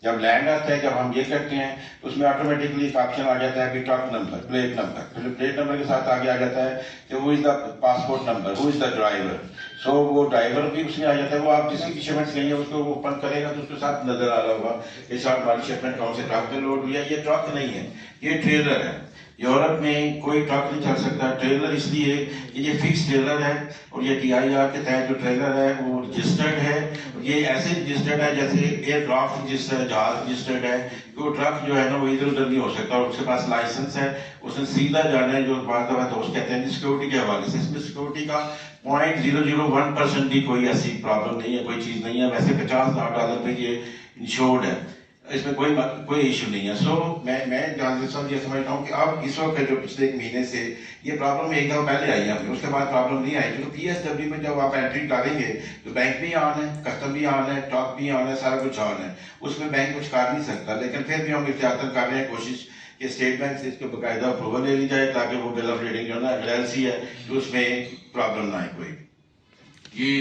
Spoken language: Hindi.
जब लैंड आता है, जब हम ये करते हैं तो उसमें ऑटोमेटिकली एक ऑप्शन आ जाता है कि ट्रक नंबर, प्लेट नंबर, फिर प्लेट नंबर के साथ आगे आ जाता है कि वो is the passport number, who is the driver. So वो ड्राइवर भी उसमें आ जाता है। वो आप जिसकी शिपमेंट लेंगे उसको वो ओपन करेगा तो उसके साथ नजर आ रहा होगा कि साथ हमारी शिपमेंट कौन से ट्रक पे लोड हुई है। ये ट्रक नहीं है, ये ट्रेलर है। यूरोप में कोई ट्रक नहीं चल सकता ट्रेलर, इसलिए कि ये फिक्स ट्रेलर है और ये DIR के तहत जो ट्रेलर है वो रजिस्टर्ड है। ये ऐसे रजिस्टर्ड है जैसे एयरक्राफ्ट रजिस्टर्ड, जहाज रजिस्टर्ड है। तो ट्रक जो है ना वो इधर उधर नहीं हो सकता, और उसके पास लाइसेंस है, उसने सीधा जाना है। जो बात दोस्त कहते हैं सिक्योरिटी के हवाले से, इसमें सिक्योरिटी का 0.001% भी कोई ऐसी प्रॉब्लम नहीं है, कोई चीज नहीं है। वैसे $50,000 पे ये इंश्योर्ड है, इसमें कोई इशू नहीं है। सो मैं ये समझता हूँ कि अब इस वक्त जो पिछले एक महीने से ये प्रॉब्लम एक दफा पहले आई है, उसके बाद प्रॉब्लम नहीं आई, क्योंकि PSW में जब आप एंट्री डालेंगे तो बैंक भी ऑन है, कस्टम भी ऑन है, ट्रक भी ऑन है, सारा कुछ ऑन है। उसमें बैंक कुछ कर नहीं सकता, लेकिन फिर भी हम एहतियातन कर रहे हैं कोशिश कि स्टेट बैंक से इसको बाकायदा अप्रूवल ले ली जाए, ताकि वो बिल ऑफ लीडिंग जो है ना LLC है, तो उसमें प्रॉब्लम ना आए कोई। ये